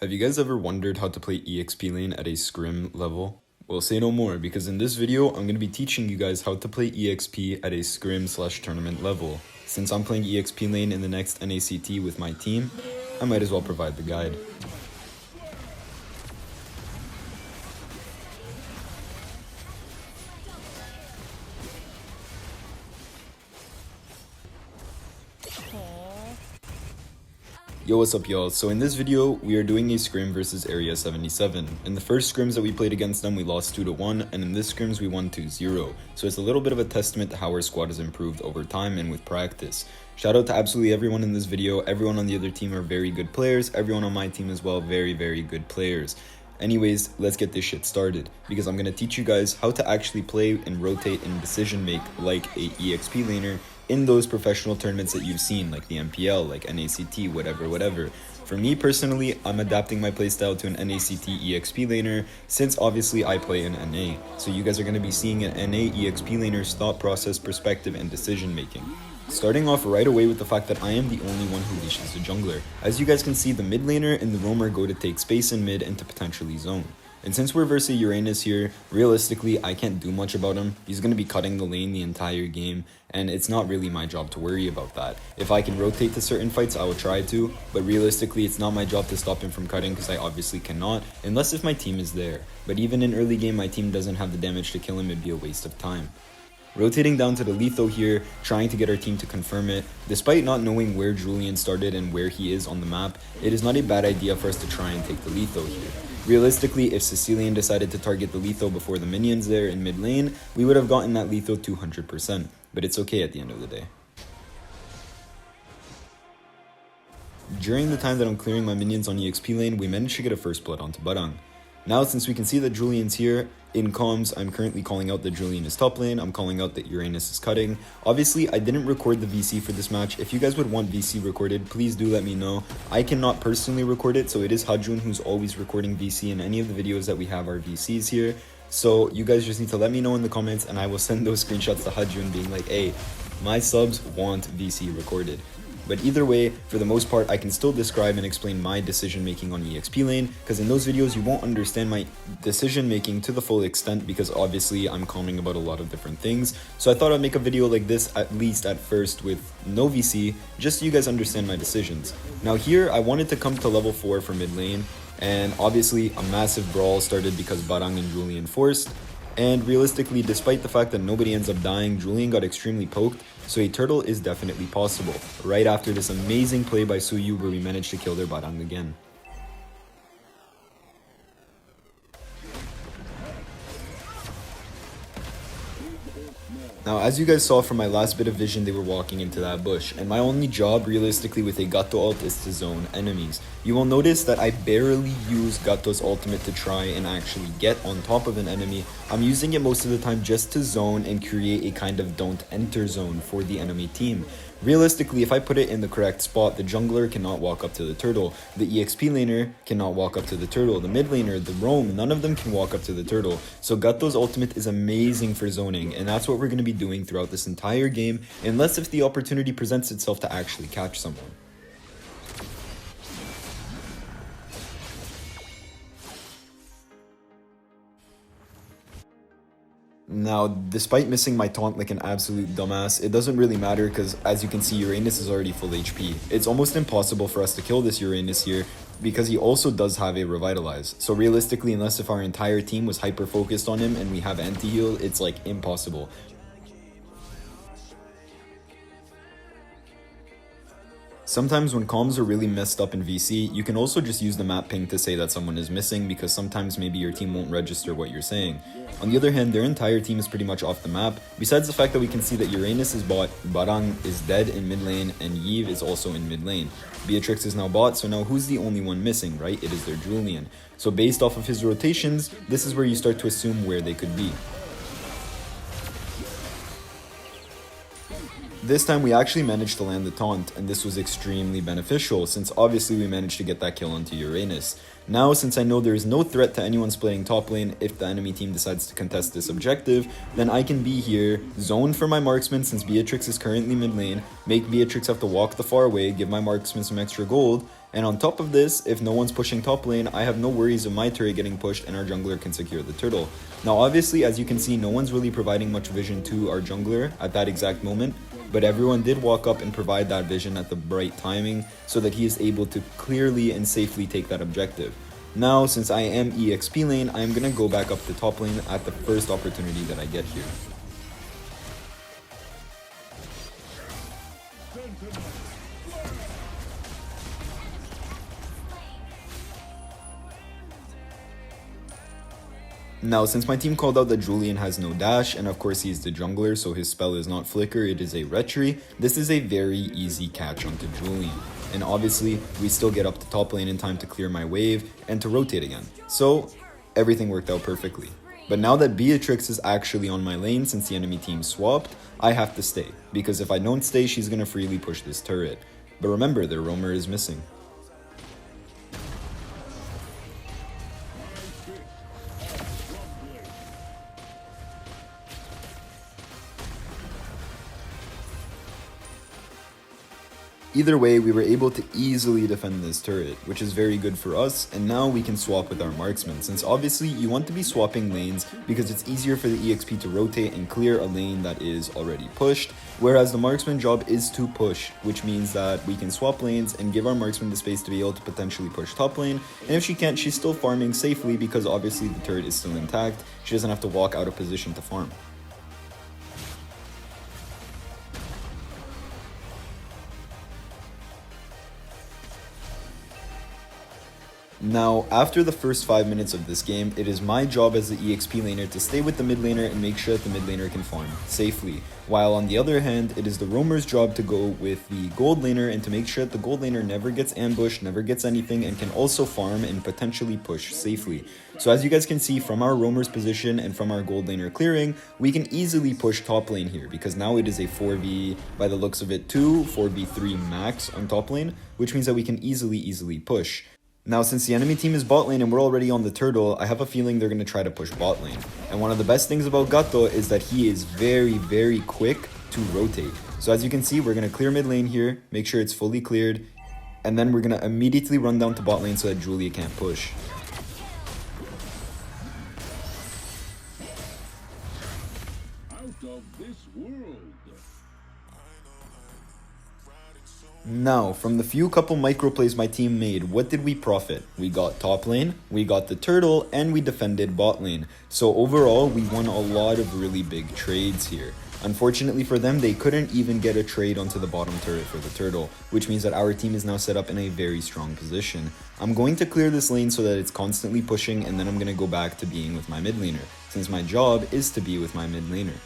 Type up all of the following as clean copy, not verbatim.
Have you guys ever wondered how to play EXP lane at a scrim level? Well, say no more, because in this video, I'm going to be teaching you guys how to play EXP at a scrim/tournament level. Since I'm playing EXP lane in the next NACT with my team, I might as well provide the guide. Yo, what's up y'all? So in this video, we are doing a scrim versus Area 77. In the first scrims that we played against them, we lost 2-1, and in this scrims we won 2-0. So it's a little bit of a testament to how our squad has improved over time and with practice. Shout out to absolutely everyone in this video. Everyone on the other team are very good players. Everyone on my team as well, very good players. Anyways, let's get this shit started, because I'm going to teach you guys how to actually play and rotate and decision make like a EXP laner in those professional tournaments that you've seen, like the MPL, like NACT, whatever. For me personally, I'm adapting my playstyle to an NACT EXP laner, since obviously I play in NA. So you guys are going to be seeing an NA EXP laner's thought process, perspective, and decision making. Starting off right away with the fact that I am the only one who leashes the jungler. As you guys can see, the mid laner and the roamer go to take space in mid and to potentially zone. And since we're versus Uranus here, realistically, I can't do much about him. He's going to be cutting the lane the entire game, and it's not really my job to worry about that. If I can rotate to certain fights, I will try to, but realistically, it's not my job to stop him from cutting, because I obviously cannot, unless if my team is there. But even in early game, my team doesn't have the damage to kill him, it'd be a waste of time. Rotating down to the litho here, trying to get our team to confirm it. Despite not knowing where Julian started and where he is on the map, it is not a bad idea for us to try and take the litho here. Realistically, if Sicilian decided to target the litho before the minions there in mid lane, we would have gotten that litho 200%, but it's okay at the end of the day. During the time that I'm clearing my minions on EXP lane, we managed to get a first blood onto Barang. Now, since we can see that Julian's here, in comms, I'm currently calling out that Julian is top lane, I'm calling out that Uranus is cutting. Obviously, I didn't record the VC for this match. If you guys would want VC recorded, please do let me know. I cannot personally record it, so it is Hajun who's always recording VC, and any of the videos that we have are VCs here. So you guys just need to let me know in the comments, and I will send those screenshots to Hajun being like, hey, my subs want VC recorded. But either way, for the most part, I can still describe and explain my decision making on EXP lane, because in those videos you won't understand my decision making to the full extent, because obviously I'm commenting about a lot of different things. So I thought I'd make a video like this, at least at first, with no VC, just so you guys understand my decisions. Now here, I wanted to come to level 4 for mid lane, and obviously a massive brawl started because Barang and Julian forced. And realistically, despite the fact that nobody ends up dying, Julian got extremely poked, so a turtle is definitely possible, right after this amazing play by Suyu where we managed to kill their Barang again. Now, as you guys saw from my last bit of vision, they were walking into that bush, and my only job realistically with a Gato ult is to zone enemies. You will notice that I barely use Gato's ultimate to try and actually get on top of an enemy. I'm using it most of the time just to zone and create a kind of don't enter zone for the enemy team. Realistically, if I put it in the correct spot, the jungler cannot walk up to the turtle, the EXP laner cannot walk up to the turtle, the mid laner, the roam, none of them can walk up to the turtle. So Gato's ultimate is amazing for zoning, and that's what we're going to be doing throughout this entire game, unless if the opportunity presents itself to actually catch someone. Now, despite missing my taunt like an absolute dumbass, it doesn't really matter, because as you can see, Uranus is already full HP. It's almost impossible for us to kill this Uranus here, because he also does have a revitalize. So realistically, unless if our entire team was hyper focused on him and we have anti-heal, it's like impossible. Sometimes when comms are really messed up in VC, you can also just use the map ping to say that someone is missing, because sometimes maybe your team won't register what you're saying. On the other hand, their entire team is pretty much off the map, besides the fact that we can see that Uranus is bot, Barang is dead in mid lane, and Yves is also in mid lane. Beatrix is now bot, so now who's the only one missing, right? It is their Julian. So based off of his rotations, this is where you start to assume where they could be. This time we actually managed to land the taunt, and this was extremely beneficial, since obviously we managed to get that kill onto Uranus. Now, since I know there is no threat to anyone splitting top lane if the enemy team decides to contest this objective, then I can be here, zone for my marksman since Beatrix is currently mid lane, make Beatrix have to walk the far way, give my marksman some extra gold, And on top of this, if no one's pushing top lane, I have no worries of my turret getting pushed and our jungler can secure the turtle. Now obviously, as you can see, no one's really providing much vision to our jungler at that exact moment, but everyone did walk up and provide that vision at the right timing so that he is able to clearly and safely take that objective. Now, since I am EXP lane, I am going to go back up to top lane at the first opportunity that I get here. Now, since my team called out that Julian has no dash, and of course he's the jungler, so his spell is not flicker, it is a retry, this is a very easy catch onto Julian. And obviously, we still get up to top lane in time to clear my wave and to rotate again. So, everything worked out perfectly. But now that Beatrix is actually on my lane since the enemy team swapped, I have to stay. Because if I don't stay, she's gonna freely push this turret. But remember, their roamer is missing. Either way, we were able to easily defend this turret, which is very good for us, and now we can swap with our marksman, since obviously you want to be swapping lanes because it's easier for the EXP to rotate and clear a lane that is already pushed, whereas the marksman job is to push, which means that we can swap lanes and give our marksman the space to be able to potentially push top lane, and if she can't, she's still farming safely because obviously the turret is still intact, she doesn't have to walk out of position to farm. Now, after the first 5 minutes of this game, it is my job as the EXP laner to stay with the mid laner and make sure that the mid laner can farm safely. While on the other hand, it is the roamer's job to go with the gold laner and to make sure that the gold laner never gets ambushed, never gets anything, and can also farm and potentially push safely. So as you guys can see from our roamer's position and from our gold laner clearing, we can easily push top lane here because now it is a 4v, by the looks of it, 4v3 max on top lane, which means that we can easily push. Now, since the enemy team is bot lane and we're already on the turtle, I have a feeling they're going to try to push bot lane. And one of the best things about Gato is that he is very quick to rotate. So as you can see, we're going to clear mid lane here, make sure it's fully cleared, and then we're going to immediately run down to bot lane so that Julia can't push. Out of this world. Now, from the few couple micro plays my team made, what did we profit? We got top lane, we got the turtle, and we defended bot lane. So overall, we won a lot of really big trades here. Unfortunately for them, they couldn't even get a trade onto the bottom turret for the turtle, which means that our team is now set up in a very strong position. I'm going to clear this lane so that it's constantly pushing, and then I'm going to go back to being with my mid laner, since my job is to be with my mid laner.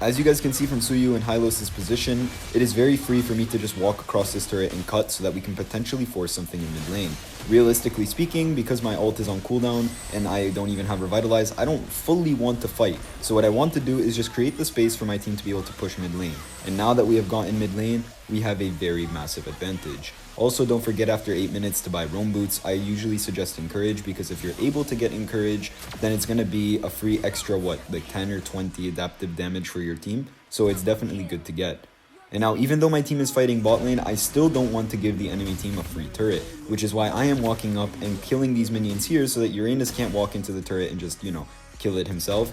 As you guys can see from Suyu and Hylos' position, it is very free for me to just walk across this turret and cut so that we can potentially force something in mid lane. Realistically speaking, because my ult is on cooldown and I don't even have Revitalize, I don't fully want to fight. So what I want to do is just create the space for my team to be able to push mid lane. And now that we have gotten mid lane, we have a very massive advantage. Also, don't forget after 8 minutes to buy roam boots. I usually suggest encourage because if you're able to get encourage, then it's going to be a free extra, like 10 or 20 adaptive damage for your team. So it's definitely good to get. And now, even though my team is fighting bot lane, I still don't want to give the enemy team a free turret, which is why I am walking up and killing these minions here so that Uranus can't walk into the turret and just, kill it himself.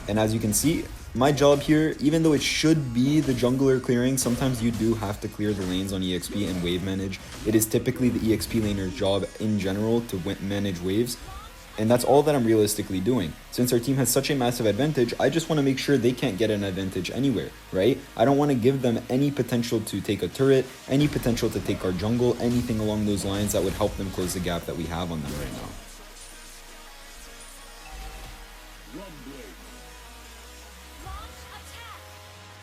And as you can see, my job here, even though it should be the jungler clearing, sometimes you do have to clear the lanes on EXP and wave manage. It is typically the EXP laner's job in general to manage waves. And that's all that I'm realistically doing. Since our team has such a massive advantage, I just want to make sure they can't get an advantage anywhere, right? I don't want to give them any potential to take a turret, any potential to take our jungle, anything along those lines that would help them close the gap that we have on them right now.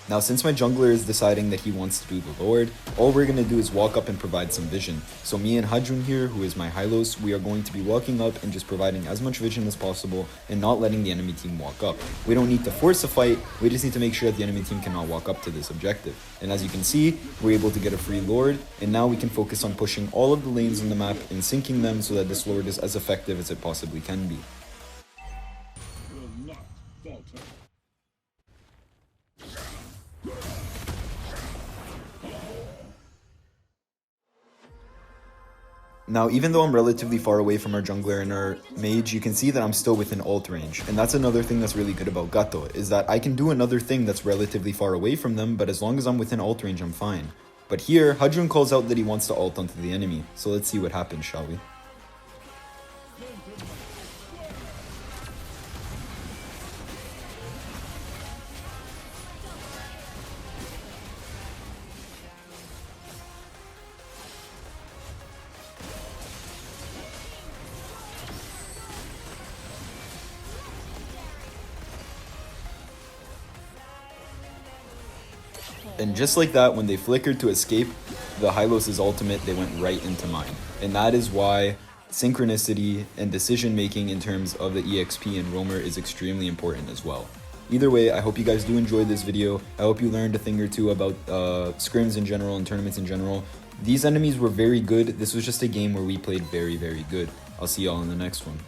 Now, since my jungler is deciding that he wants to do the Lord, all we're going to do is walk up and provide some vision. So me and Hajun here, who is my Hylos, we are going to be walking up and just providing as much vision as possible and not letting the enemy team walk up. We don't need to force a fight, we just need to make sure that the enemy team cannot walk up to this objective. And as you can see, we're able to get a free Lord, and now we can focus on pushing all of the lanes on the map and syncing them so that this Lord is as effective as it possibly can be. Will not falter. Now, even though I'm relatively far away from our jungler and our mage, you can see that I'm still within ult range. And that's another thing that's really good about Gato, is that I can do another thing that's relatively far away from them, but as long as I'm within ult range, I'm fine. But here, Hadrun calls out that he wants to ult onto the enemy. So let's see what happens, shall we? And just like that, when they flickered to escape the Hylos' ultimate, they went right into mine. And that is why synchronicity and decision making in terms of the EXP and roamer is extremely important as well. Either way, I hope you guys do enjoy this video. I hope you learned a thing or two about scrims in general and tournaments in general. These enemies were very good. This was just a game where we played very, very good. I'll see y'all in the next one.